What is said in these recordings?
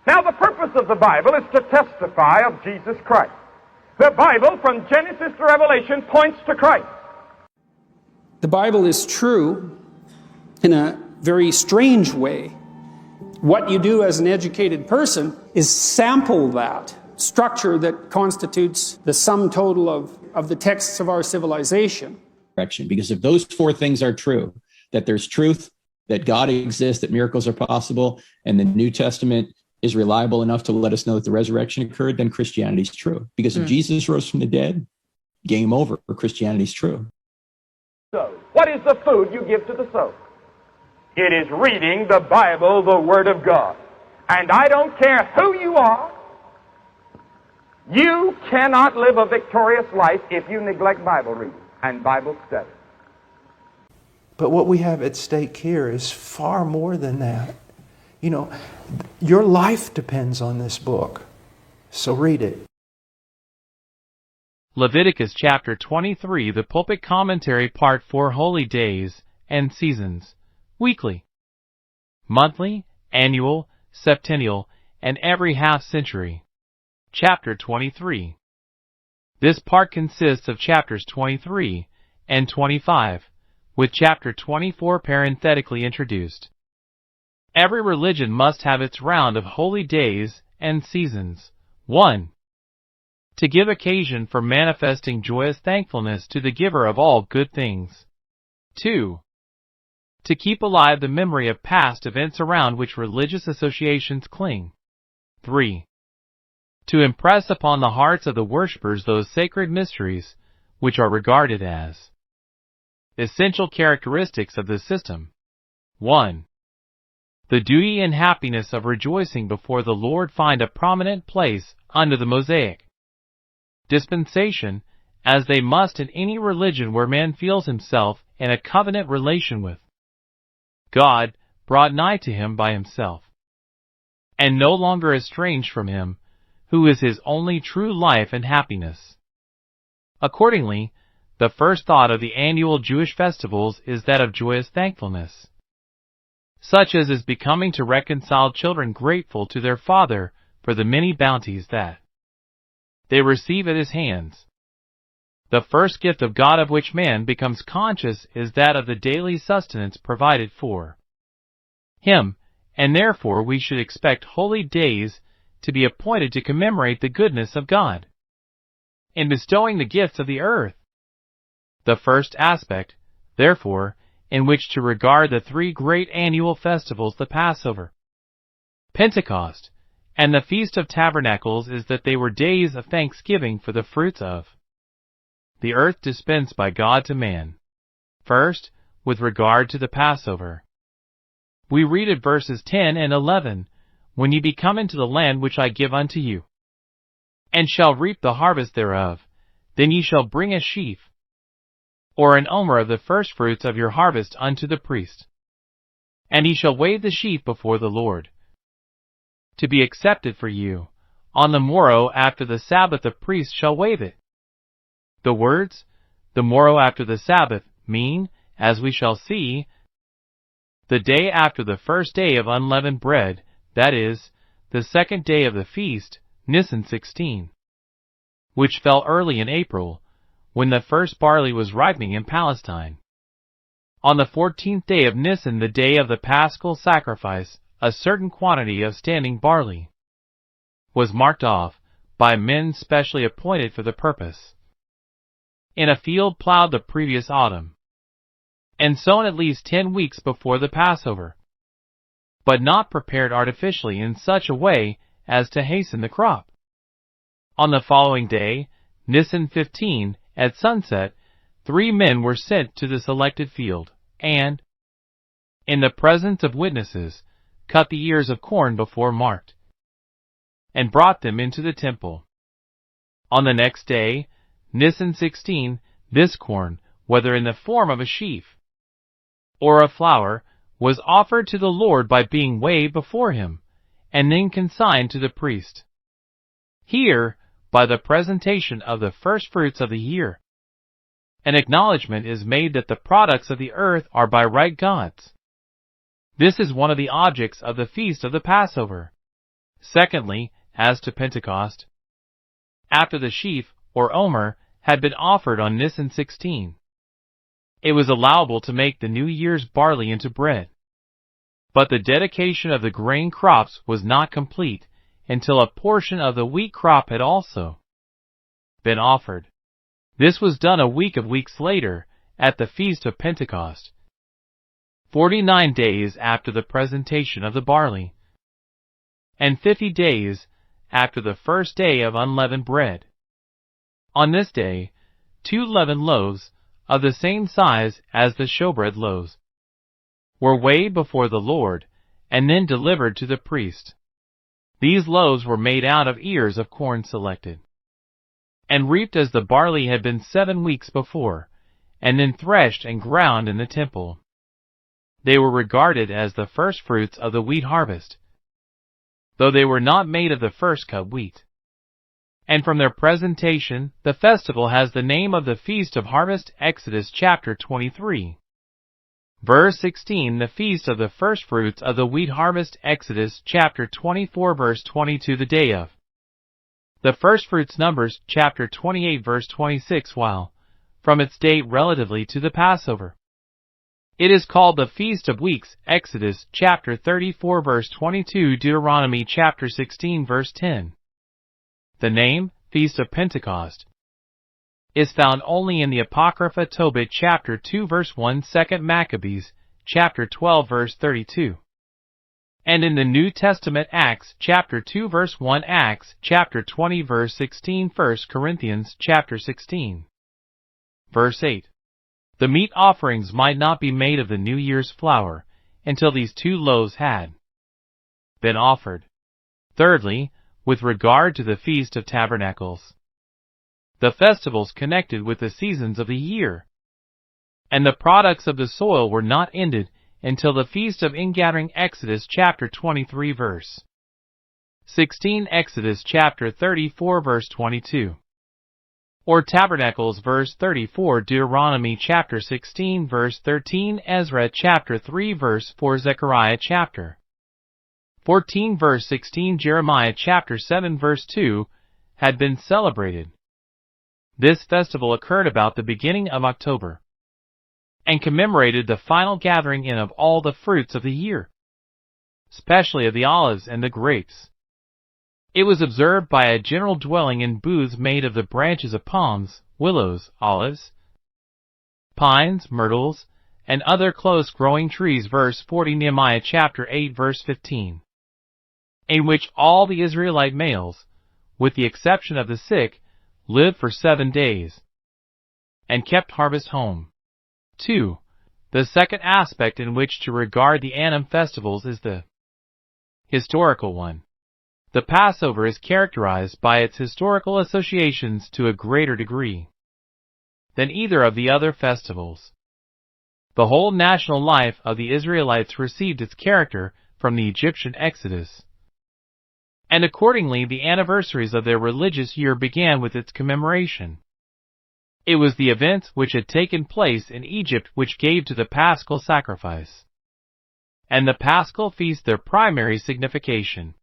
Now, the purpose of the Bible is to testify of Jesus Christ. The Bible, from Genesis to Revelation, points to Christ. The Bible is true in a very strange way. What you do as an educated person is sample that structure that constitutes the sum total of the texts of our civilization. Because if those four things are true, that there's truth, that God exists, that miracles are possible, and the New Testament is reliable enough to let us know that the resurrection occurred, then Christianity is true. Because if Jesus rose from the dead, game over, Christianity is true. So, what is the food you give to the soul? It is reading the Bible, the Word of God. And I don't care who you are, you cannot live a victorious life if you neglect Bible reading and Bible study. But what we have at stake here is far more than that. You know, your life depends on this book. So read it. Leviticus chapter 23, the Pulpit Commentary, Part 4, Holy Days and Seasons, Weekly, Monthly, Annual, Septennial, and every half century. Chapter 23. This part consists of chapters 23 and 25, with chapter 24 parenthetically introduced. Every religion must have its round of holy days and seasons. 1. To give occasion for manifesting joyous thankfulness to the giver of all good things. 2. To keep alive the memory of past events around which religious associations cling. 3. To impress upon the hearts of the worshippers those sacred mysteries which are regarded as essential characteristics of the system. 1. The duty and happiness of rejoicing before the Lord find a prominent place under the Mosaic dispensation, as they must in any religion where man feels himself in a covenant relation with God, brought nigh to him by himself, and no longer estranged from him, who is his only true life and happiness. Accordingly, the first thought of the annual Jewish festivals is that of joyous thankfulness, such as is becoming to reconciled children grateful to their Father for the many bounties that they receive at his hands. The first gift of God of which man becomes conscious is that of the daily sustenance provided for him, and therefore we should expect holy days to be appointed to commemorate the goodness of God in bestowing the gifts of the earth. The first aspect, therefore, in which to regard the three great annual festivals, the Passover, Pentecost, and the Feast of Tabernacles, is that they were days of thanksgiving for the fruits of the earth dispensed by God to man. First, with regard to the Passover, we read at verses 10 and 11, When ye be come into the land which I give unto you, and shall reap the harvest thereof, then ye shall bring a sheaf, or an omer of the firstfruits of your harvest unto the priest. And he shall wave the sheaf before the Lord, to be accepted for you. On the morrow after the Sabbath the priest shall wave it. The words, the morrow after the Sabbath, mean, as we shall see, the day after the first day of unleavened bread, that is, the second day of the feast, Nisan 16, which fell early in April, when the first barley was ripening in Palestine. On the 14th day of Nisan, the day of the paschal sacrifice, a certain quantity of standing barley was marked off, by men specially appointed for the purpose, in a field plowed the previous autumn, and sown at least 10 weeks before the Passover, but not prepared artificially in such a way as to hasten the crop. On the following day, Nisan 15, at sunset, 3 men were sent to the selected field, and, in the presence of witnesses, cut the ears of corn before marked, and brought them into the temple. On the next day, Nisan 16, this corn, whether in the form of a sheaf or a flower, was offered to the Lord by being waved before him, and then consigned to the priest. Here, by the presentation of the firstfruits of the year, an acknowledgment is made that the products of the earth are by right God's. This is one of the objects of the feast of the Passover, Secondly, as to Pentecost, after the sheaf, or omer, had been offered on Nisan 16, it was allowable to make the New Year's barley into bread. But the dedication of the grain crops was not complete until a portion of the wheat crop had also been offered. This was done a week of weeks later, at the Feast of Pentecost, 49 days after the presentation of the barley, and 50 days after the first day of unleavened bread. On this day, 2 leavened loaves, of the same size as the showbread loaves, were weighed before the Lord, and then delivered to the priest. These loaves were made out of ears of corn selected, and reaped as the barley had been 7 weeks before, and then threshed and ground in the temple. They were regarded as the first fruits of the wheat harvest, though they were not made of the first cut wheat. And from their presentation, the festival has the name of the Feast of Harvest, Exodus chapter 23. Verse 16, the Feast of the First Fruits of the Wheat Harvest, Exodus chapter 24 verse 22, the day of the First Fruits, Numbers chapter 28 verse 26, while, from its date relatively to the Passover, it is called the Feast of Weeks, Exodus chapter 34 verse 22, Deuteronomy chapter 16 verse 10. The name, Feast of Pentecost, is found only in the Apocrypha Tobit chapter 2 verse 1, 2 Maccabees chapter 12 verse 32, and in the New Testament Acts chapter 2 verse 1, Acts chapter 20 verse 16, 1 Corinthians chapter 16 verse 8. The meat offerings might not be made of the New Year's flour until these 2 loaves had been offered. Thirdly, with regard to the Feast of Tabernacles, the festivals connected with the seasons of the year and the products of the soil were not ended until the Feast of Ingathering, Exodus chapter 23 verse 16, Exodus chapter 34 verse 22, or Tabernacles verse 34, Deuteronomy chapter 16 verse 13, Ezra chapter 3 verse 4, Zechariah chapter 14 verse 16, Jeremiah chapter 7 verse 2, had been celebrated. This festival occurred about the beginning of October, and commemorated the final gathering in of all the fruits of the year, especially of the olives and the grapes. It was observed by a general dwelling in booths made of the branches of palms, willows, olives, pines, myrtles, and other close-growing trees. Verse 40, Nehemiah chapter 8 verse 15, in which all the Israelite males, with the exception of the sick, lived for 7 days, and kept harvest home. 2. The second aspect in which to regard the Annam festivals is the historical one. The Passover is characterized by its historical associations to a greater degree than either of the other festivals. The whole national life of the Israelites received its character from the Egyptian Exodus, and accordingly the anniversaries of their religious year began with its commemoration. It was the events which had taken place in Egypt which gave to the Paschal sacrifice and the Paschal feast their primary signification.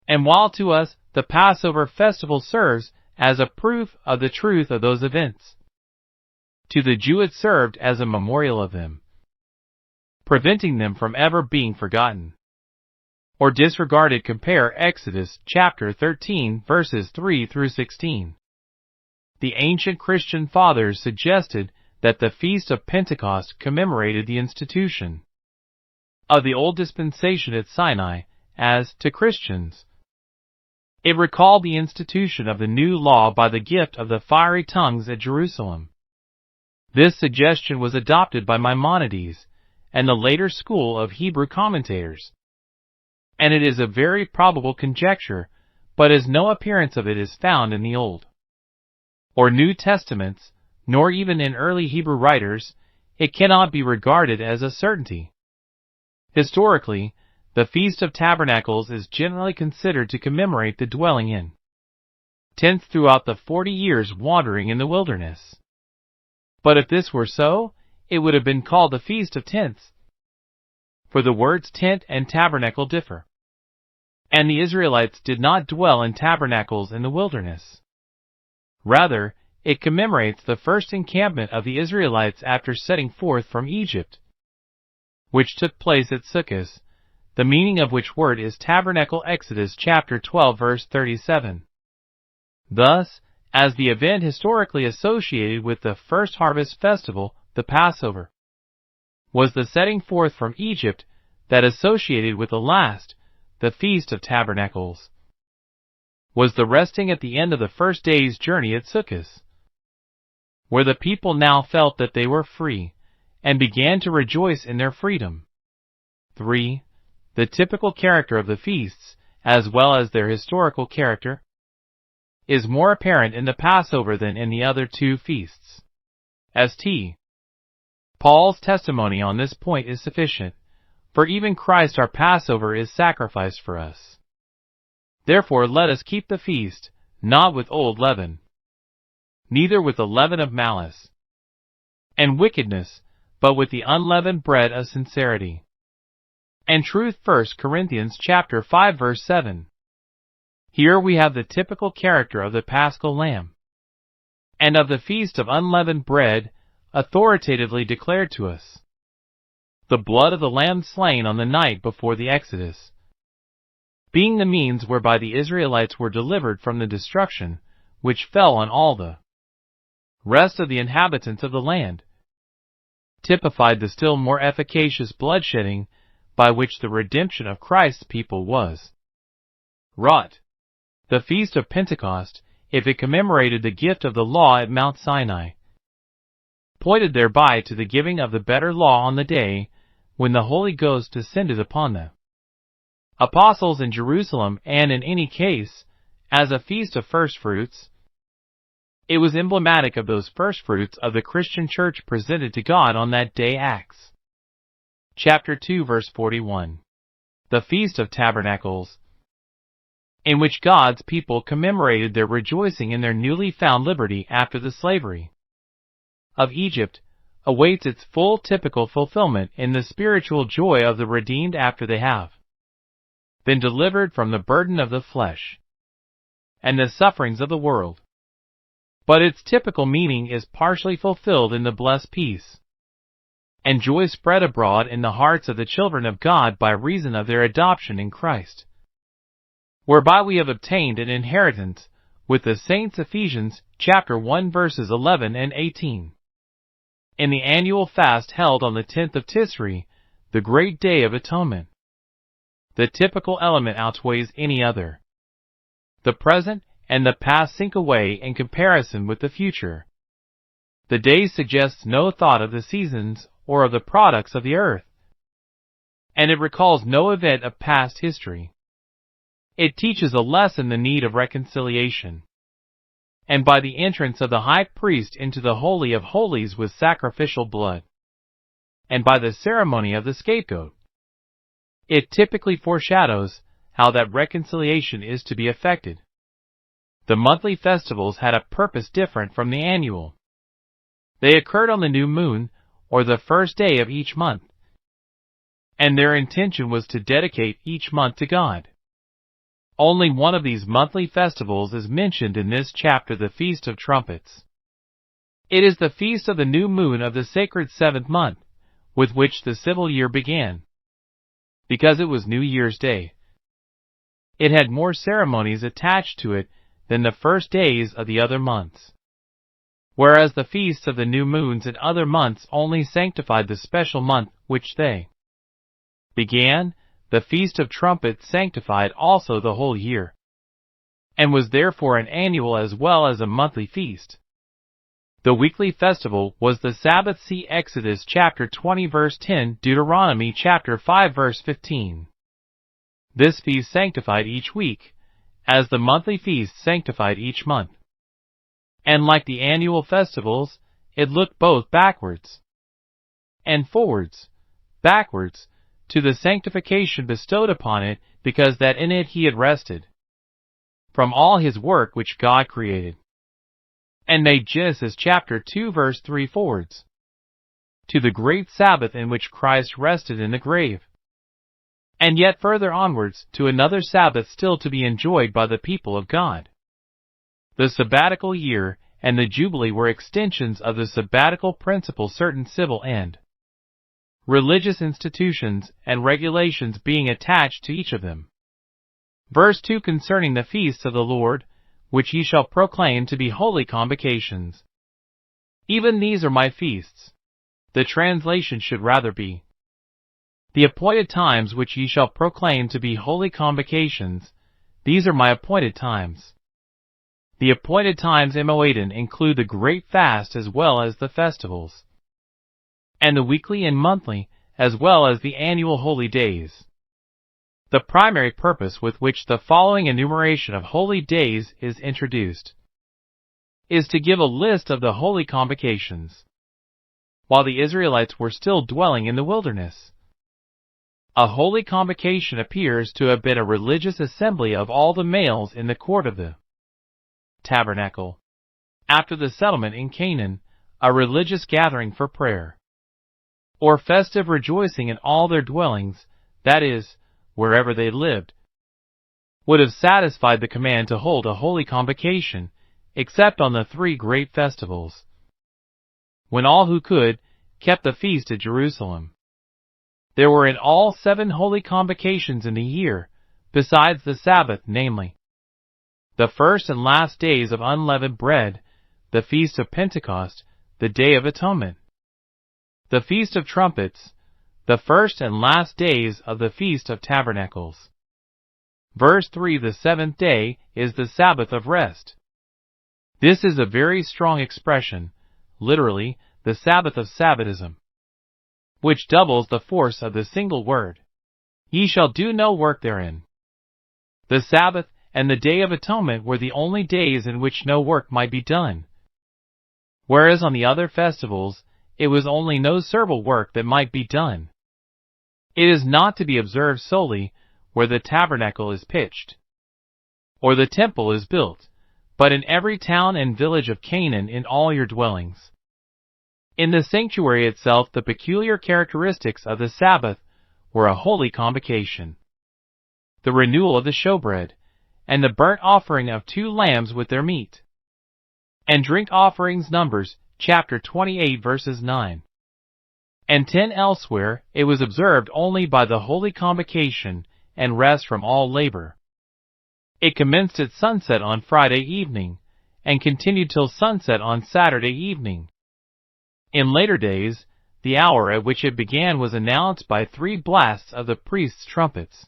And while to us the Passover festival serves as a proof of the truth of those events, to the Jew it served as a memorial of them, preventing them from ever being forgotten or disregarded. Compare Exodus chapter 13 verses 3 through 16. The ancient Christian fathers suggested that the Feast of Pentecost commemorated the institution of the old dispensation at Sinai, as, to Christians, it recalled the institution of the new law by the gift of the fiery tongues at Jerusalem. This suggestion was adopted by Maimonides and the later school of Hebrew commentators, and it is a very probable conjecture, but as no appearance of it is found in the Old or New Testaments, nor even in early Hebrew writers, it cannot be regarded as a certainty. Historically, the Feast of Tabernacles is generally considered to commemorate the dwelling in tents throughout the 40 years wandering in the wilderness. But if this were so, it would have been called the Feast of Tents, for the words tent and tabernacle differ, And the Israelites did not dwell in tabernacles in the wilderness. Rather, it commemorates the first encampment of the Israelites after setting forth from Egypt, which took place at Sukkot, the meaning of which word is tabernacle. Exodus chapter 12 verse 37. Thus, as the event historically associated with the first harvest festival, the Passover, was the setting forth from Egypt, that associated with the last, the Feast of Tabernacles, was the resting at the end of the first day's journey at Sukkot, where the people now felt that they were free, and began to rejoice in their freedom. 3. The typical character of the feasts, as well as their historical character, is more apparent in the Passover than in the other two feasts. St. Paul's testimony on this point is sufficient, for even Christ our Passover is sacrificed for us. Therefore let us keep the feast, not with old leaven, neither with the leaven of malice and wickedness, but with the unleavened bread of sincerity and truth. 1 Corinthians chapter 5 verse 7. Here we have the typical character of the Paschal Lamb, and of the Feast of Unleavened Bread, authoritatively declared to us. The blood of the Lamb slain on the night before the Exodus, being the means whereby the Israelites were delivered from the destruction which fell on all the rest of the inhabitants of the land, typified the still more efficacious bloodshedding by which the redemption of Christ's people was wrought. The Feast of Pentecost, if it commemorated the gift of the law at Mount Sinai, pointed thereby to the giving of the better law on the day when the Holy Ghost descended upon the apostles in Jerusalem, and in any case, as a feast of firstfruits, it was emblematic of those firstfruits of the Christian church presented to God on that day. Acts chapter 2 verse 41. The Feast of Tabernacles, in which God's people commemorated their rejoicing in their newly found liberty after the slavery of Egypt, awaits its full typical fulfillment in the spiritual joy of the redeemed after they have been delivered from the burden of the flesh and the sufferings of the world. But its typical meaning is partially fulfilled in the blessed peace and joy spread abroad in the hearts of the children of God by reason of their adoption in Christ, whereby we have obtained an inheritance with the saints. Ephesians chapter 1 verses 11 and 18. In the annual fast held on the 10th of Tisri, the great day of atonement, the typical element outweighs any other. The present and the past sink away in comparison with the future. The day suggests no thought of the seasons or of the products of the earth, and it recalls no event of past history. It teaches a lesson the need of reconciliation, and by the entrance of the high priest into the Holy of Holies with sacrificial blood, and by the ceremony of the scapegoat, it typically foreshadows how that reconciliation is to be effected. The monthly festivals had a purpose different from the annual. They occurred on the new moon, or the first day of each month, and their intention was to dedicate each month to God. Only one of these monthly festivals is mentioned in this chapter, the Feast of Trumpets. It is the feast of the new moon of the sacred seventh month, with which the civil year began, because it was New Year's Day. It had more ceremonies attached to it than the first days of the other months, whereas the feasts of the new moons in other months only sanctified the special month which they began. The Feast of Trumpets sanctified also the whole year, and was therefore an annual as well as a monthly feast. The weekly festival was the Sabbath. See Exodus chapter 20 verse 10, Deuteronomy chapter 5 verse 15. This feast sanctified each week, as the monthly feast sanctified each month. And like the annual festivals, it looked both backwards and forwards. Backwards, to the sanctification bestowed upon it, because that in it he had rested from all his work which God created, and made Genesis chapter 2 verse 3 forwards, to the great Sabbath in which Christ rested in the grave, and yet further onwards to another Sabbath still to be enjoyed by the people of God. The sabbatical year and the Jubilee were extensions of the sabbatical principle, certain civil and religious institutions and regulations being attached to each of them. Verse 2 concerning the feasts of the Lord, which ye shall proclaim to be holy convocations. Even these are my feasts. The translation should rather be, the appointed times which ye shall proclaim to be holy convocations, these are my appointed times. The appointed times Moedan include the great fast as well as the festivals, and the weekly and monthly as well as the annual holy days. The primary purpose with which the following enumeration of holy days is introduced is to give a list of the holy convocations, while the Israelites were still dwelling in the wilderness. A holy convocation appears to have been a religious assembly of all the males in the court of the tabernacle. After the settlement in Canaan, a religious gathering for prayer, or festive rejoicing in all their dwellings, that is, wherever they lived, would have satisfied the command to hold a holy convocation, except on the 3 great festivals, when all who could kept the feast at Jerusalem. There were in all 7 holy convocations in the year, besides the Sabbath, namely, the first and last days of unleavened bread, the feast of Pentecost, the Day of Atonement, the Feast of Trumpets, the first and last days of the Feast of Tabernacles. Verse 3, the 7th day is the Sabbath of rest. This is a very strong expression, literally, the Sabbath of Sabbatism, which doubles the force of the single word. Ye shall do no work therein. The Sabbath and the Day of Atonement were the only days in which no work might be done, whereas on the other festivals it was only no servile work that might be done. It is not to be observed solely where the tabernacle is pitched, or the temple is built, but in every town and village of Canaan in all your dwellings. In the sanctuary itself the peculiar characteristics of the Sabbath were a holy convocation, the renewal of the showbread, and the burnt offering of 2 lambs with their meat, and drink offerings. Numbers chapter 28 verses 9 and 10. Elsewhere it was observed only by the holy convocation and rest from all labor. It commenced at sunset on Friday evening, and continued till sunset on Saturday evening. In later days, the hour at which it began was announced by 3 blasts of the priests' trumpets,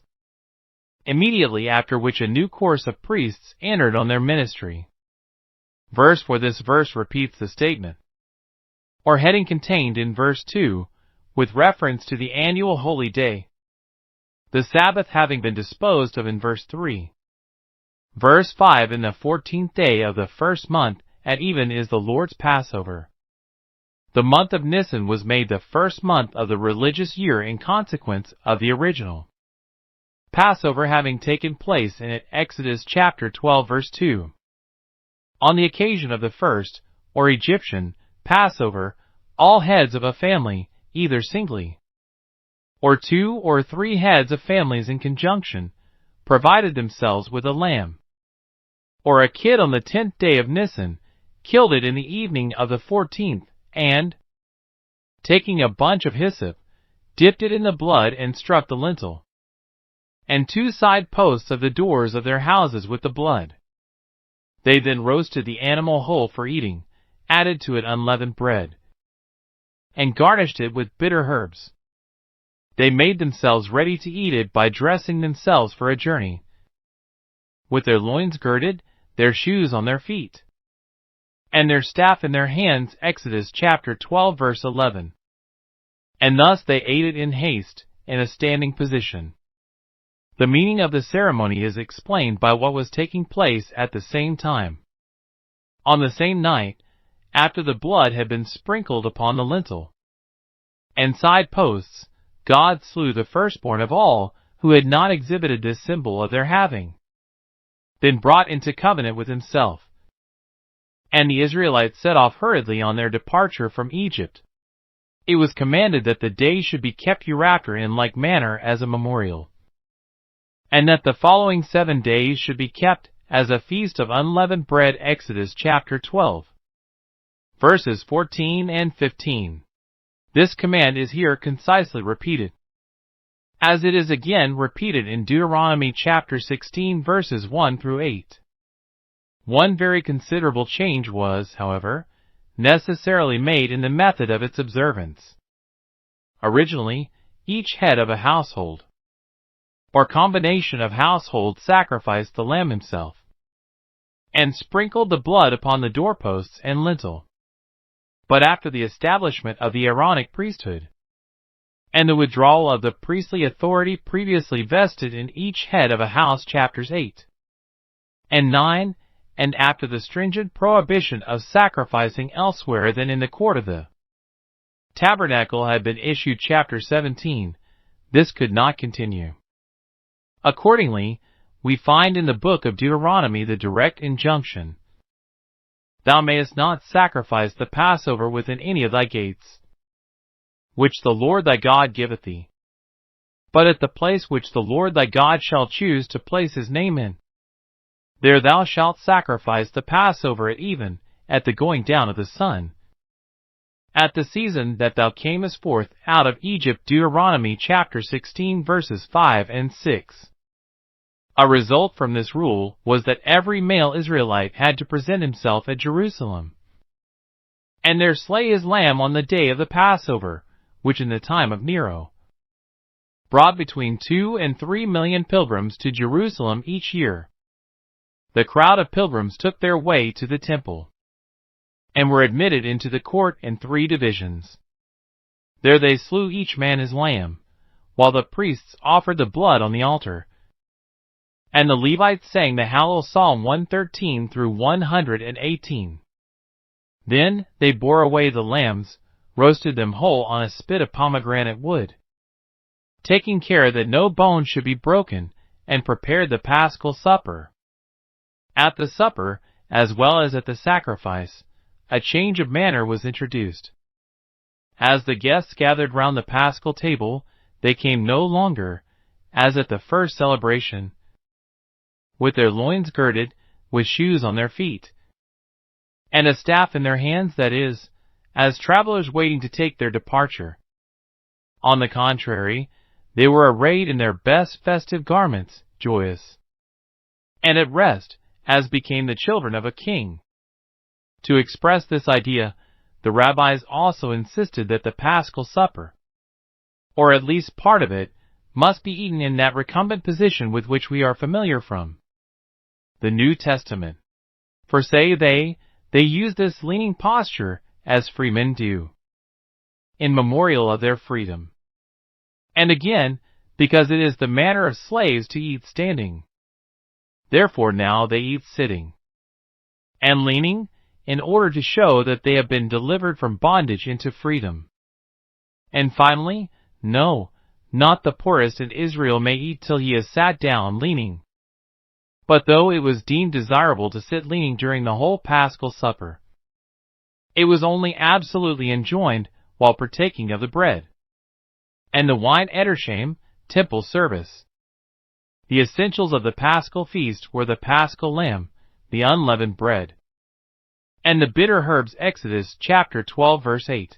immediately after which a new course of priests entered on their ministry. Verse 4. This verse repeats the statement, or heading contained in verse 2, with reference to the annual holy day, the Sabbath having been disposed of in verse 3. Verse 5. In the 14th day of the first month at even is the Lord's Passover. The month of Nisan was made the first month of the religious year in consequence of the original Passover having taken place in it. Exodus chapter 12 verse 2. On the occasion of the first, or Egyptian, Passover, all heads of a family, either singly, or 2 or 3 heads of families in conjunction, provided themselves with a lamb, or a kid on the 10th day of Nisan, killed it in the evening of the 14th, and, taking a bunch of hyssop, dipped it in the blood and struck the lintel, and 2 side posts of the doors of their houses with the blood. They then roasted the animal whole for eating, added to it unleavened bread, and garnished it with bitter herbs. They made themselves ready to eat it by dressing themselves for a journey, with their loins girded, their shoes on their feet, and their staff in their hands. Exodus chapter 12 verse 11. And thus they ate it in haste, in a standing position. The meaning of the ceremony is explained by what was taking place at the same time. On the same night, after the blood had been sprinkled upon the lintel and side posts, God slew the firstborn of all who had not exhibited this symbol of their having been brought into covenant with himself. And the Israelites set off hurriedly on their departure from Egypt. It was commanded that the day should be kept hereafter in like manner as a memorial. and that the following 7 days should be kept as a feast of unleavened bread. Exodus chapter 12, verses 14 and 15. This command is here concisely repeated, as it is again repeated in Deuteronomy chapter 16 verses 1 through 8. One very considerable change was, however, necessarily made in the method of its observance. Originally, each head of a household, or combination of households, sacrificed the lamb himself, and sprinkled the blood upon the doorposts and lintel. But after the establishment of the Aaronic priesthood, and the withdrawal of the priestly authority previously vested in each head of a house, chapters 8 and 9, and after the stringent prohibition of sacrificing elsewhere than in the court of the tabernacle had been issued, chapter 17, this could not continue. Accordingly, we find in the book of Deuteronomy the direct injunction, "Thou mayest not sacrifice the Passover within any of thy gates, which the Lord thy God giveth thee, but at the place which the Lord thy God shall choose to place his name in. There thou shalt sacrifice the Passover at even, at the going down of the sun, at the season that thou camest forth out of Egypt." Deuteronomy chapter 16 verses 5 and 6. A result from this rule was that every male Israelite had to present himself at Jerusalem, and there slay his lamb on the day of the Passover, which in the time of Nero brought between 2 and 3 million pilgrims to Jerusalem each year. The crowd of pilgrims took their way to the temple, and were admitted into the court in 3 divisions. There they slew each man his lamb, while the priests offered the blood on the altar, and the Levites sang the Hallel Psalm 113 through 118. Then they bore away the lambs, roasted them whole on a spit of pomegranate wood, taking care that no bone should be broken, and prepared the Paschal supper. At the supper, as well as at the sacrifice, a change of manner was introduced. As the guests gathered round the Paschal table, they came no longer, as at the first celebration, with their loins girded, with shoes on their feet, and a staff in their hands, that is, as travelers waiting to take their departure. On the contrary, they were arrayed in their best festive garments, joyous, and at rest, as became the children of a king. To express this idea, the rabbis also insisted that the Paschal supper, or at least part of it, must be eaten in that recumbent position with which we are familiar from the New Testament. For, say they use this leaning posture as freemen do, in memorial of their freedom. And again, because it is the manner of slaves to eat standing. Therefore now they eat sitting and leaning, in order to show that they have been delivered from bondage into freedom. And finally, no, not the poorest in Israel may eat till he has sat down leaning. But though it was deemed desirable to sit leaning during the whole Paschal supper, it was only absolutely enjoined while partaking of the bread and the wine edershem, temple service. The essentials of the Paschal feast were the Paschal lamb, the unleavened bread, and the bitter herbs. Exodus chapter 12 verse 8.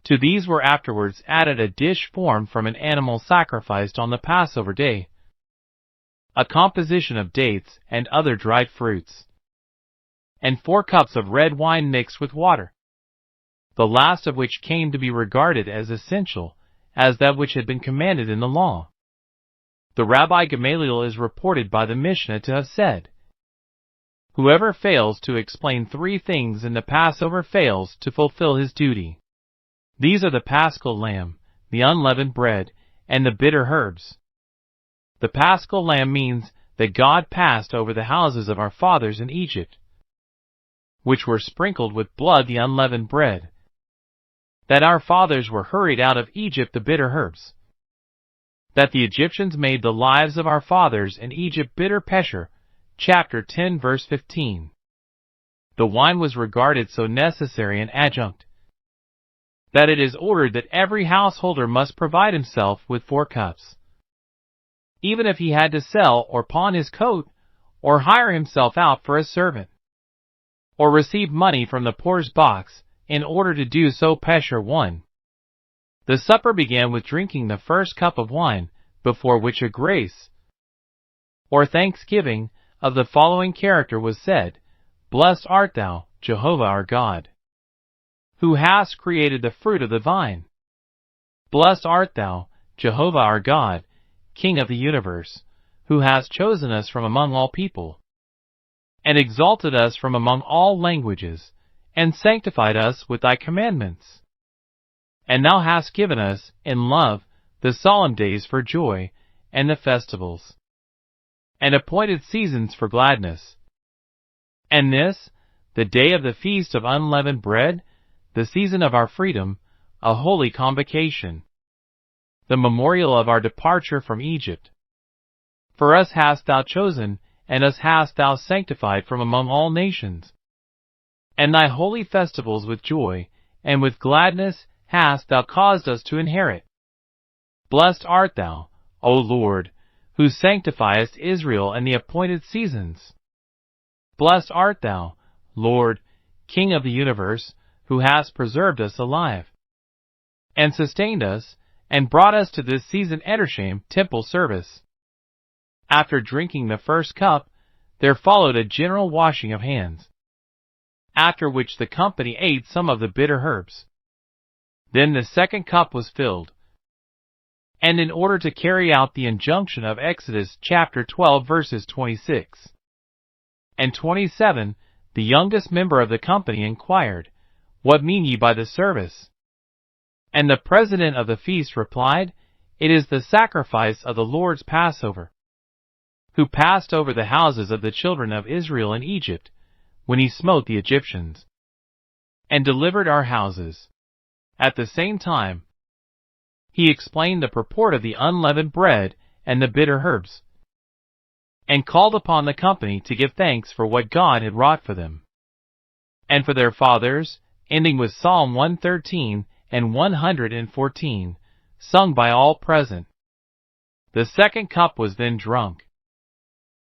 To these were afterwards added a dish formed from an animal sacrificed on the Passover day, a composition of dates and other dried fruits, and 4 cups of red wine mixed with water, the last of which came to be regarded as essential as that which had been commanded in the law. The Rabbi Gamaliel is reported by the Mishnah to have said, "Whoever fails to explain 3 things in the Passover fails to fulfill his duty. These are the Paschal lamb, the unleavened bread, and the bitter herbs." The Paschal lamb means that God passed over the houses of our fathers in Egypt, which were sprinkled with blood, the unleavened bread, that our fathers were hurried out of Egypt, the bitter herbs, that the Egyptians made the lives of our fathers in Egypt bitter. Pesher, chapter 10 verse 15. The wine was regarded so necessary an adjunct, that it is ordered that every householder must provide himself with 4 cups. even if he had to sell or pawn his coat, or hire himself out for a servant, or receive money from the poor's box in order to do so. Pesher 1. The supper began with drinking the first cup of wine, before which a grace, or thanksgiving, of the following character was said: Blessed art thou, Jehovah our God, who hast created the fruit of the vine. Blessed art thou, Jehovah our God, King of the universe, who hast chosen us from among all people, and exalted us from among all languages, and sanctified us with thy commandments. And thou hast given us, in love, the solemn days for joy, and the festivals, and appointed seasons for gladness. And this, the day of the feast of unleavened bread, the season of our freedom, a holy convocation, the memorial of our departure from Egypt. For us hast thou chosen, and us hast thou sanctified from among all nations. And thy holy festivals with joy, and with gladness hast thou caused us to inherit. Blessed art thou, O Lord, who sanctifiest Israel and the appointed seasons. Blessed art thou, Lord, King of the universe, who hast preserved us alive, and sustained us, and brought us to this season Edersheim temple service. After drinking the first cup, there followed a general washing of hands, after which the company ate some of the bitter herbs. Then the second cup was filled. And in order to carry out the injunction of Exodus chapter 12 verses 26 and 27, the youngest member of the company inquired, What mean ye by the service? And the president of the feast replied, It is the sacrifice of the Lord's Passover, who passed over the houses of the children of Israel in Egypt, when he smote the Egyptians, and delivered our houses. At the same time, he explained the purport of the unleavened bread and the bitter herbs, and called upon the company to give thanks for what God had wrought for them, and for their fathers, ending with Psalm 113 and 114, sung by all present. The second cup was then drunk,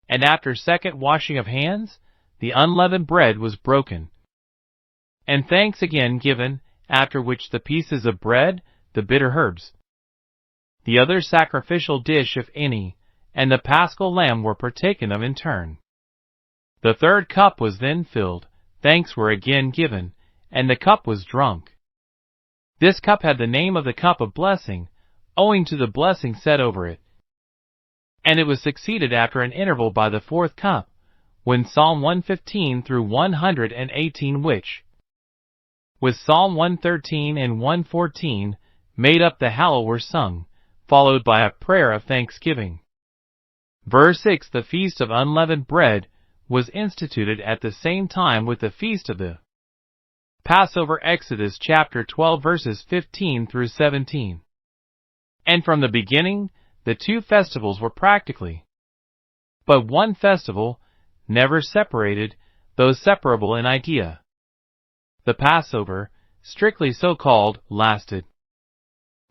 and after second washing of hands, the unleavened bread was broken, and thanks again given, after which the pieces of bread, the bitter herbs, the other sacrificial dish if any, and the paschal lamb were partaken of in turn. The third cup was then filled, thanks were again given, and the cup was drunk. This cup had the name of the cup of blessing, owing to the blessing said over it. And it was succeeded after an interval by the fourth cup, when Psalm 115 through 118, which, with Psalm 113 and 114, made up the Hallel, were sung, followed by a prayer of thanksgiving. Verse 6. The feast of unleavened bread was instituted at the same time with the feast of the Passover. Exodus chapter 12 verses 15 through 17. And from the beginning, the two festivals were practically but one festival, never separated, though separable in idea. The Passover, strictly so called, lasted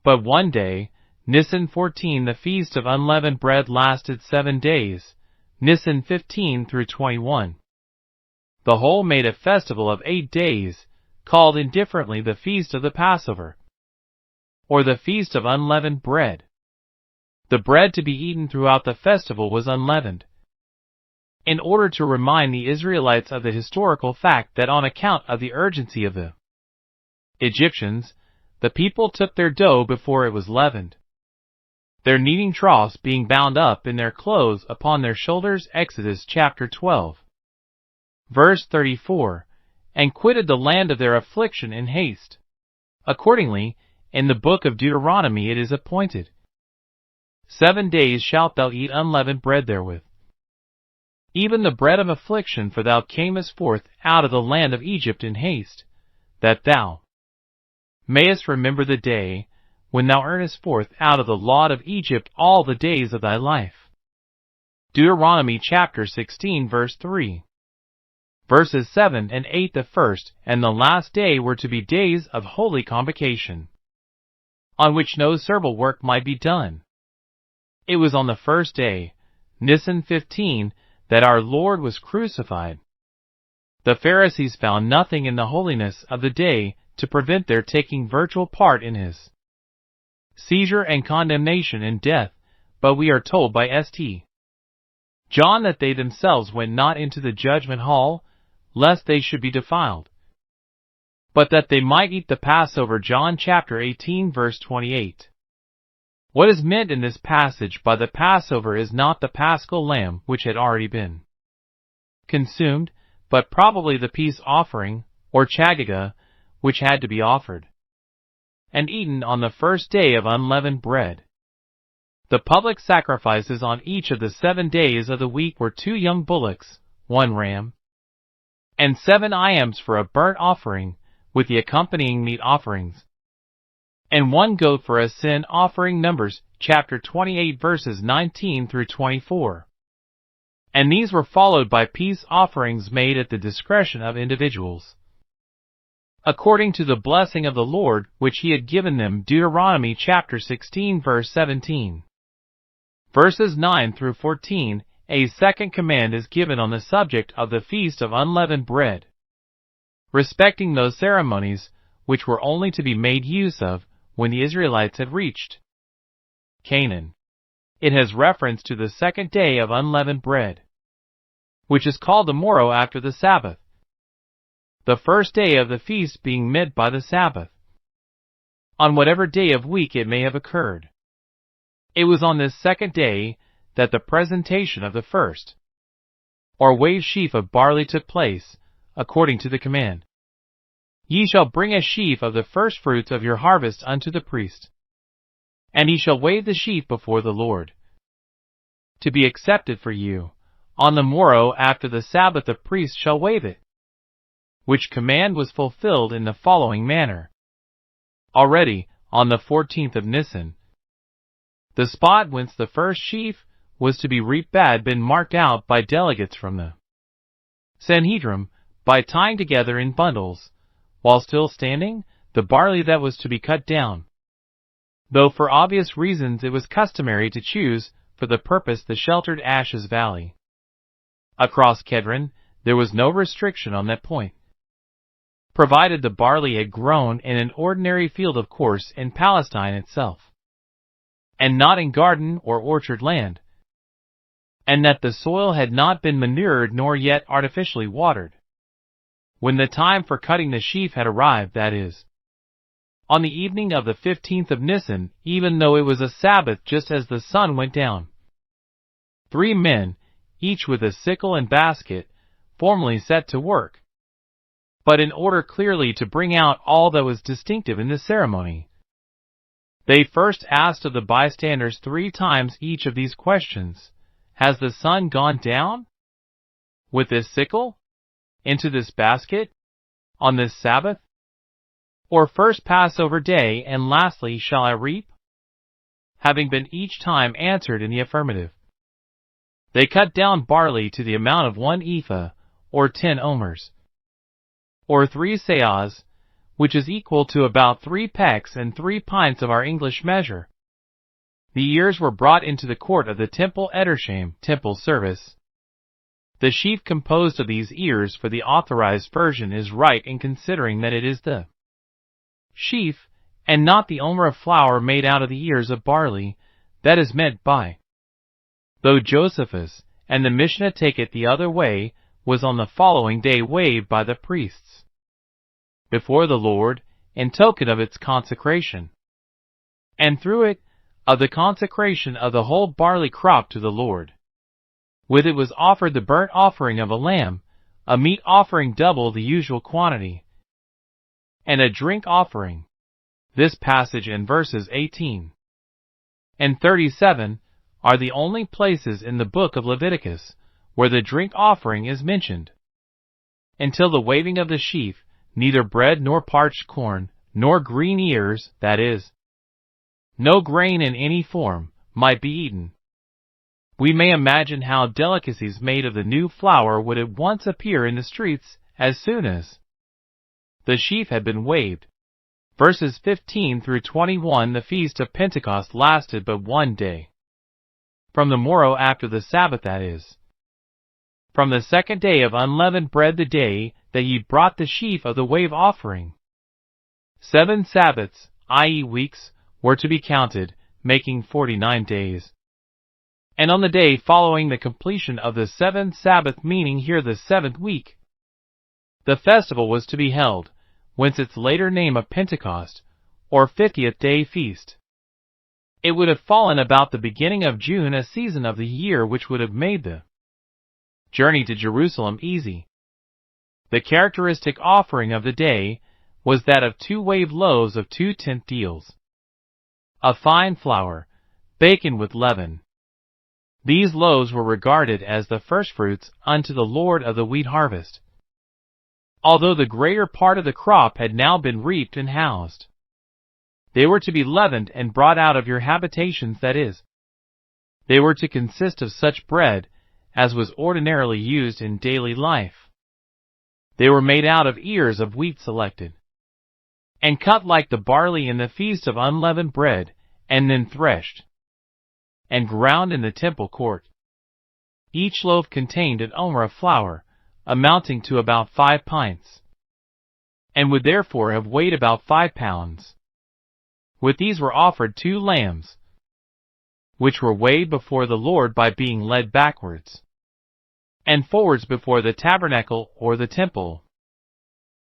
but one day. Nisan 14. The feast of unleavened bread lasted 7 days, Nisan 15 through 21. The whole made a festival of 8 days, called indifferently the feast of the Passover, or the feast of unleavened bread. The bread to be eaten throughout the festival was unleavened, in order to remind the Israelites of the historical fact that on account of the urgency of the Egyptians, the people took their dough before it was leavened, their kneading troughs being bound up in their clothes upon their shoulders. Exodus chapter 12. Verse 34. And quitted the land of their affliction in haste. Accordingly, in the book of Deuteronomy it is appointed, 7 days shalt thou eat unleavened bread therewith, even the bread of affliction, for thou camest forth out of the land of Egypt in haste, that thou mayest remember the day when thou earnest forth out of the lot of Egypt all the days of thy life. Deuteronomy chapter 16 verse 3. Verses 7 and 8. The first and the last day were to be days of holy convocation, on which no servile work might be done. It was on the first day, Nisan 15, that our Lord was crucified. The Pharisees found nothing in the holiness of the day to prevent their taking virtual part in his seizure and condemnation and death, but we are told by St. John that they themselves went not into the judgment hall, lest they should be defiled, but that they might eat the Passover. John chapter 18 verse 28. What is meant in this passage by the Passover is not the paschal lamb which had already been consumed, but probably the peace offering, or chagiga, which had to be offered and eaten on the first day of unleavened bread. The public sacrifices on each of the 7 days of the week were 2 young bullocks, 1 ram, and 7 iambs for a burnt offering, with the accompanying meat offerings, and 1 goat for a sin offering. Numbers chapter 28 verses 19 through 24. And these were followed by peace offerings made at the discretion of individuals, according to the blessing of the Lord which he had given them. Deuteronomy chapter 16 verse 17. Verses 9 through 14, a second command is given on the subject of the Feast of Unleavened Bread, respecting those ceremonies which were only to be made use of when the Israelites had reached Canaan. It has reference to the second day of unleavened bread, which is called the morrow after the Sabbath, the first day of the feast being met by the Sabbath, on whatever day of week it may have occurred. It was on this second day that the presentation of the first, or waved sheaf of barley took place, according to the command. Ye shall bring a sheaf of the first fruits of your harvest unto the priest, and he shall wave the sheaf before the Lord, to be accepted for you. On the morrow after the Sabbath the priest shall wave it, which command was fulfilled in the following manner. Already, on the 14th of Nisan, the spot whence the first sheaf was to be reaped had been marked out by delegates from the Sanhedrim, by tying together in bundles, while still standing, the barley that was to be cut down, though for obvious reasons it was customary to choose for the purpose the sheltered Ashes Valley. Across Kedron, there was no restriction on that point, provided the barley had grown in an ordinary field, of course in Palestine itself, and not in garden or orchard land, and that the soil had not been manured nor yet artificially watered. When the time for cutting the sheaf had arrived, that is, on the evening of the 15th of Nisan, even though it was a Sabbath, just as the sun went down, 3 men, each with a sickle and basket, formally set to work, but in order clearly to bring out all that was distinctive in the ceremony, they first asked of the bystanders 3 times each of these questions: Has the sun gone down? With this sickle? Into this basket? On this Sabbath? Or first Passover day, and lastly, shall I reap? Having been each time answered in the affirmative, they cut down barley to the amount of 1 ephah, or 10 omers, or 3 seahs, which is equal to about 3 pecks and 3 pints of our English measure. The ears were brought into the court of the temple Edersheim, temple service. The sheaf composed of these ears for the authorized version is right in considering that it is the sheaf, and not the omer of flour made out of the ears of barley, that is meant by. Though Josephus and the Mishnah take it the other way, was on the following day waved by the priests before the Lord, in token of its consecration, and through it, of the consecration of the whole barley crop to the Lord. With it was offered the burnt offering of a lamb, a meat offering double the usual quantity, and a drink offering. This passage and verses 18 and 37 are the only places in the book of Leviticus where the drink offering is mentioned. Until the waving of the sheaf, neither bread nor parched corn, nor green ears, that is, no grain in any form, might be eaten. We may imagine how delicacies made of the new flour would at once appear in the streets as soon as the sheaf had been waved. Verses 15 through 21. The feast of Pentecost lasted but 1 day. from the morrow after the Sabbath, that is, from the 2nd day of unleavened bread, the day that ye brought the sheaf of the wave offering. 7 Sabbaths, i.e. weeks, were to be counted, making 49 days. And on the day following the completion of the 7th Sabbath, meaning here the 7th week, the festival was to be held, whence its later name of Pentecost, or 50th day feast. It would have fallen about the beginning of June, a season of the year which would have made the journey to Jerusalem easy. The characteristic offering of the day was that of 2 wave loaves of 2 tenth deals of fine flour, baken with leaven. These loaves were regarded as the firstfruits unto the Lord of the wheat harvest, although the greater part of the crop had now been reaped and housed. They were to be leavened and brought out of your habitations, that is, they were to consist of such bread as was ordinarily used in daily life. They were made out of ears of wheat selected, and cut like the barley in the feast of unleavened bread, and then threshed, and ground in the temple court. Each loaf contained an omer of flour, amounting to about 5 pints, and would therefore have weighed about 5 pounds. With these were offered 2 lambs, which were weighed before the Lord by being led backwards and forwards before the tabernacle or the temple.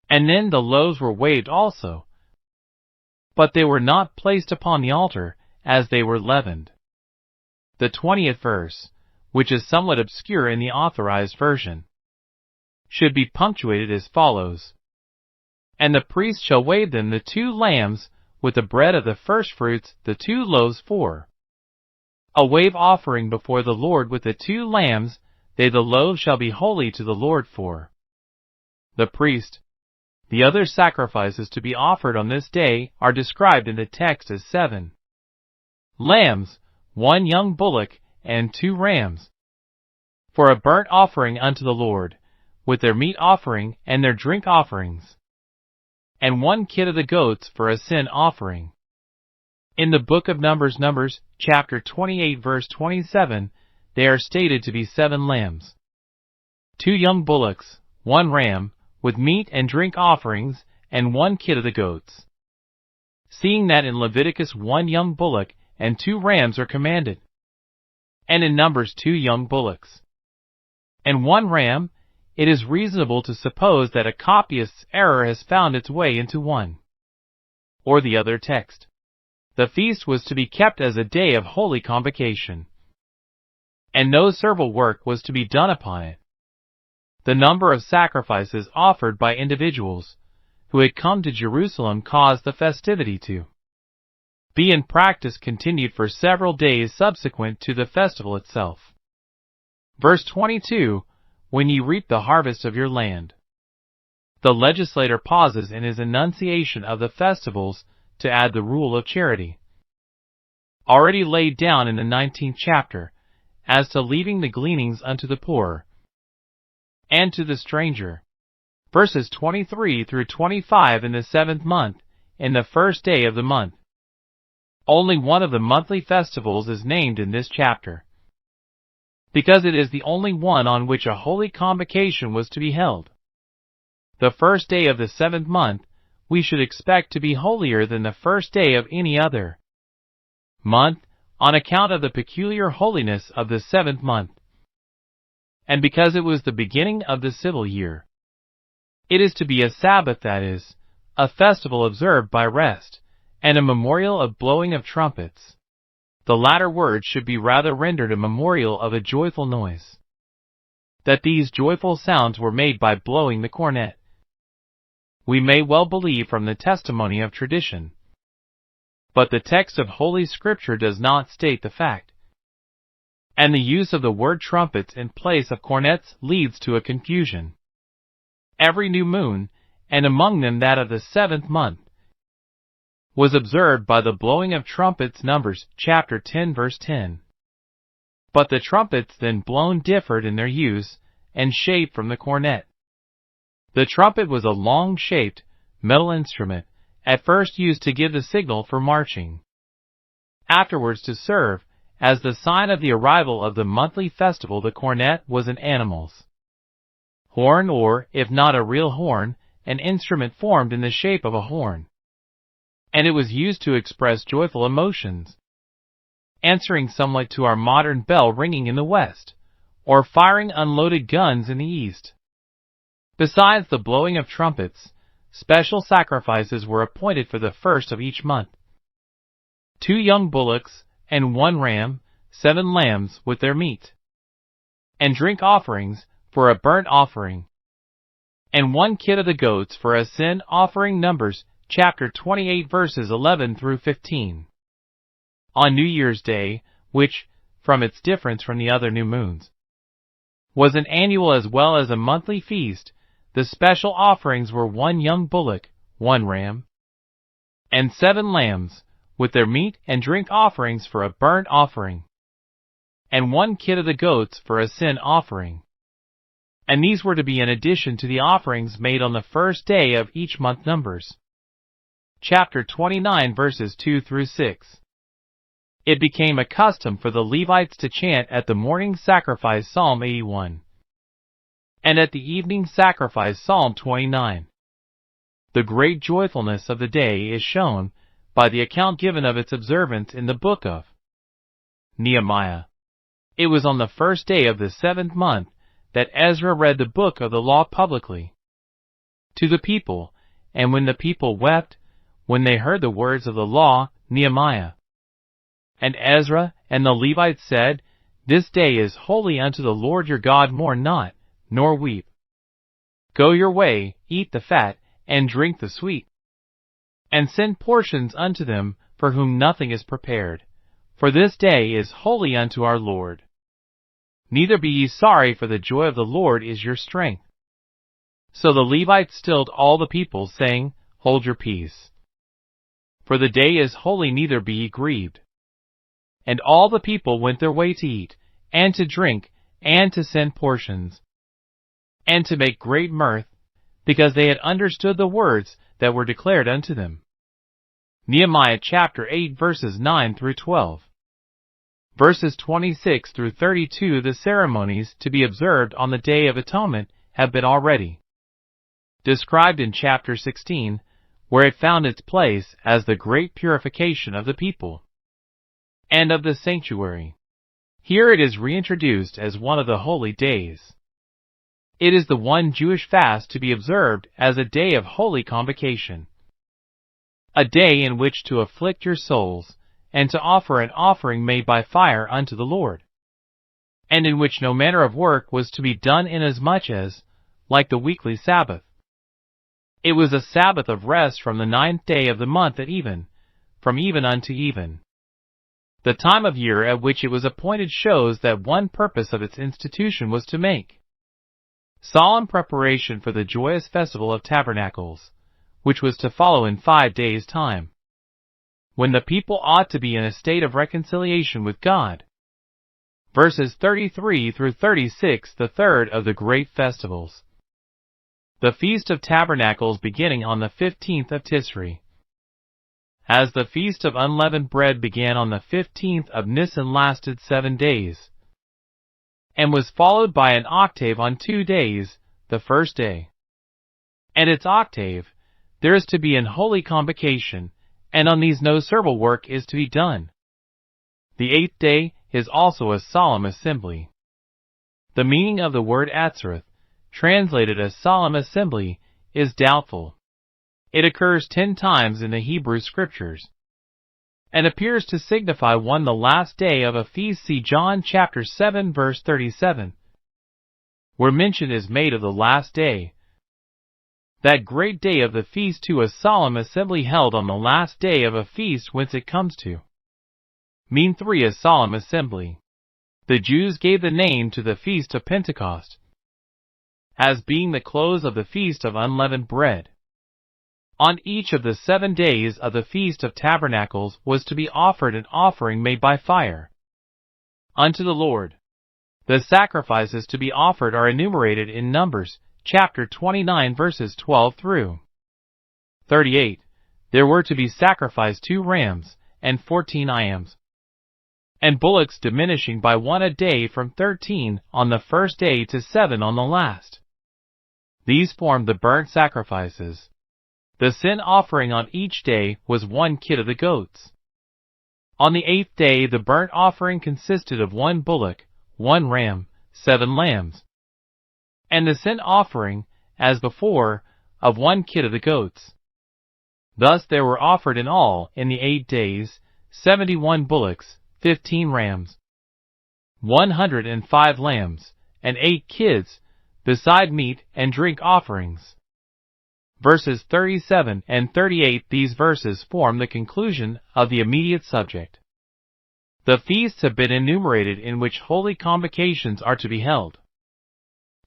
And then the loaves were weighed also, but they were not placed upon the altar, as they were leavened. The 20th verse, which is somewhat obscure in the Authorized Version, should be punctuated as follows: And the priest shall weigh them, the 2 lambs, with the bread of the firstfruits, the 2 loaves for a wave offering before the Lord, with the 2 lambs, they the loaves shall be holy to the Lord for the priest. The other sacrifices to be offered on this day are described in the text as 7 lambs, 1 young bullock, and 2 rams, for a burnt offering unto the Lord, with their meat offering and their drink offerings, and 1 kid of the goats for a sin offering. In the book of Numbers, chapter 28, verse 27, they are stated to be 7 lambs, 2 young bullocks, 1 ram, with meat and drink offerings, and 1 kid of the goats. Seeing that in Leviticus 1 young bullock and 2 rams are commanded, and in Numbers 2 young bullocks and 1 ram, it is reasonable to suppose that a copyist's error has found its way into one or the other text. The feast was to be kept as a day of holy convocation, and no servile work was to be done upon it. The number of sacrifices offered by individuals who had come to Jerusalem caused the festivity to be in practice continued for several days subsequent to the festival itself. Verse 22, when ye reap the harvest of your land. The legislator pauses in his enunciation of the festivals to add the rule of charity, already laid down in the 19th chapter, as to leaving the gleanings unto the poor and to the stranger. Verses 23 through 25, in the 7th month, in the 1st day of the month. Only one of the monthly festivals is named in this chapter, because it is the only one on which a holy convocation was to be held. The 1st day of the 7th month we should expect to be holier than the 1st day of any other month, on account of the peculiar holiness of the 7th month, and because it was the beginning of the civil year. It is to be a Sabbath, that is, a festival observed by rest, and a memorial of blowing of trumpets. The latter word should be rather rendered a memorial of a joyful noise, that these joyful sounds were made by blowing the cornet. We may well believe from the testimony of tradition, but the text of Holy Scripture does not state the fact, and the use of the word trumpets in place of cornets leads to a confusion. Every new moon, and among them that of the 7th month, was observed by the blowing of trumpets. Numbers chapter 10 verse 10. But the trumpets then blown differed in their use and shape from the cornet. The trumpet was a long-shaped metal instrument, at first used to give the signal for marching, afterwards to serve as the sign of the arrival of the monthly festival. The cornet was an animal's horn, or, if not a real horn, an instrument formed in the shape of a horn, and it was used to express joyful emotions, answering somewhat to our modern bell ringing in the West, or firing unloaded guns in the East. Besides the blowing of trumpets, special sacrifices were appointed for the first of each month: 2 young bullocks and 1 ram, 7 lambs with their meat and drink offerings for a burnt offering, and 1 kid of the goats for a sin offering. Numbers chapter 28 verses 11 through 15. On New Year's Day, which, from its difference from the other new moons, was an annual as well as a monthly feast, the special offerings were 1 young bullock, 1 ram, and 7 lambs, with their meat and drink offerings for a burnt offering, and 1 kid of the goats for a sin offering. And these were to be in addition to the offerings made on the first day of each month. Numbers chapter 29 verses 2 through 6. It became a custom for the Levites to chant at the morning sacrifice Psalm 81, and at the evening sacrifice Psalm 29. The great joyfulness of the day is shown by the account given of its observance in the book of Nehemiah. It was on the first day of the 7th month that Ezra read the book of the law publicly to the people, and when the people wept when they heard the words of the law, Nehemiah and Ezra and the Levites said, "This day is holy unto the Lord your God. Mourn not, nor weep. Go your way, eat the fat, and drink the sweet, and send portions unto them for whom nothing is prepared. For this day is holy unto our Lord. Neither be ye sorry, for the joy of the Lord is your strength." So the Levites stilled all the people, saying, "Hold your peace. For the day is holy, neither be ye grieved." And all the people went their way to eat, and to drink, and to send portions, and to make great mirth, because they had understood the words that were declared unto them. Nehemiah chapter 8 verses 9 through 12. Verses 26 through 32. The ceremonies to be observed on the Day of Atonement have been already described in chapter 16, where it found its place as the great purification of the people and of the sanctuary. Here it is reintroduced as one of the holy days. It is the one Jewish fast to be observed as a day of holy convocation, a day in which to afflict your souls, and to offer an offering made by fire unto the Lord, and in which no manner of work was to be done, inasmuch as, like the weekly Sabbath, it was a Sabbath of rest from the 9th day of the month at even, from even unto even. The time of year at which it was appointed shows that one purpose of its institution was to make solemn preparation for the joyous festival of tabernacles, which was to follow in 5 days' time, when the people ought to be in a state of reconciliation with God. Verses 33 through 36. The third of the great festivals. The Feast of Tabernacles, beginning on the 15th of Tisri. As the Feast of Unleavened Bread began on the 15th of Nisan, lasted 7 days, and was followed by an octave on 2 days, the first day and its octave, there is to be an holy convocation, and on these no servile work is to be done. The 8th day is also a solemn assembly. The meaning of the word Atzareth, translated as solemn assembly, is doubtful. It occurs 10 times in the Hebrew Scriptures, and appears to signify the last day of a feast. See John chapter 7 verse 37, where mention is made of the last day. That great day of the feast, to a solemn assembly held on the last day of a feast, whence it comes to mean 3, a solemn assembly. The Jews gave the name to the feast of Pentecost, as being the close of the feast of unleavened bread. On each of the 7 days of the Feast of Tabernacles was to be offered an offering made by fire unto the Lord. The sacrifices to be offered are enumerated in Numbers chapter 29 verses 12 through 38. There were to be sacrificed 2 rams and 14 lambs, and bullocks diminishing by 1 a day from 13 on the first day to 7 on the last. These formed the burnt sacrifices. The sin offering on each day was 1 kid of the goats. On the 8th day the burnt offering consisted of 1 bullock, 1 ram, 7 lambs, and the sin offering, as before, of 1 kid of the goats. Thus there were offered in all, in the 8 days, 71 bullocks, 15 rams, 105 lambs, and 8 kids, beside meat and drink offerings. Verses 37 and 38. These verses form the conclusion of the immediate subject. The feasts have been enumerated in which holy convocations are to be held,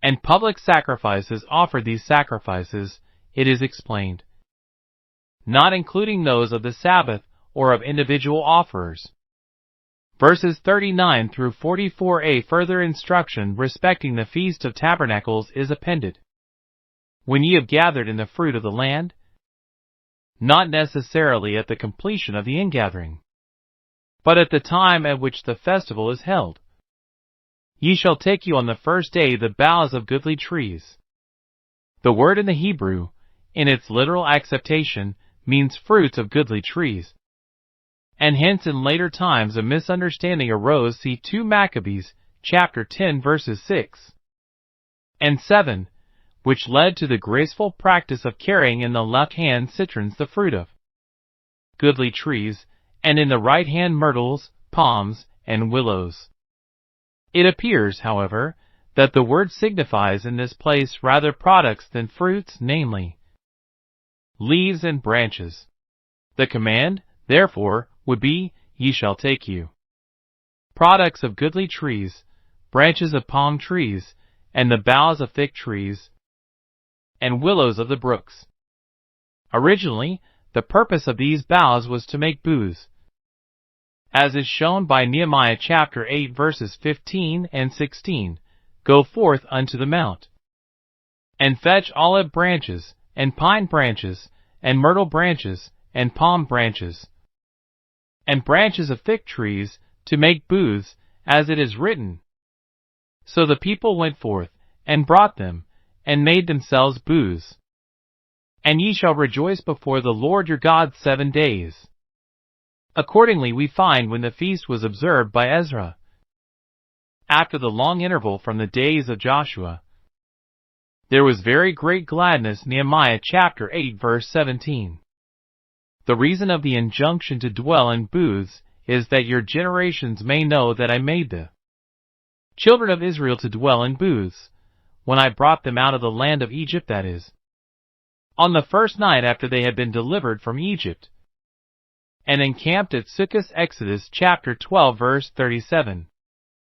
and public sacrifices offered. These sacrifices, it is explained, not including those of the Sabbath or of individual offerers. Verses 39 through 44a. Further instruction respecting the Feast of Tabernacles is appended. When ye have gathered in the fruit of the land, not necessarily at the completion of the ingathering, but at the time at which the festival is held, ye shall take you on the first day the boughs of goodly trees. The word in the Hebrew, in its literal acceptation, means fruits of goodly trees, and hence in later times a misunderstanding arose. See 2 Maccabees, chapter 10, verses 6 and 7, which led to the graceful practice of carrying in the left hand citrons, the fruit of goodly trees, and in the right hand myrtles, palms, and willows. It appears, however, that the word signifies in this place rather products than fruits, namely, leaves and branches. The command, therefore, would be, ye shall take you products of goodly trees, branches of palm trees, and the boughs of thick trees, and willows of the brooks. Originally, the purpose of these boughs was to make booths, as is shown by Nehemiah chapter 8 verses 15 and 16. Go forth unto the mount, and fetch olive branches, and pine branches, and myrtle branches, and palm branches, and branches of thick trees, to make booths, as it is written. So the people went forth, and brought them, and made themselves booths. And ye shall rejoice before the Lord your God 7 days. Accordingly we find when the feast was observed by Ezra, after the long interval from the days of Joshua, there was very great gladness. Nehemiah chapter 8 verse 17. The reason of the injunction to dwell in booths is that your generations may know that I made the children of Israel to dwell in booths, when I brought them out of the land of Egypt, that is, on the first night after they had been delivered from Egypt, and encamped at Sukkot. Exodus chapter 12 verse 37.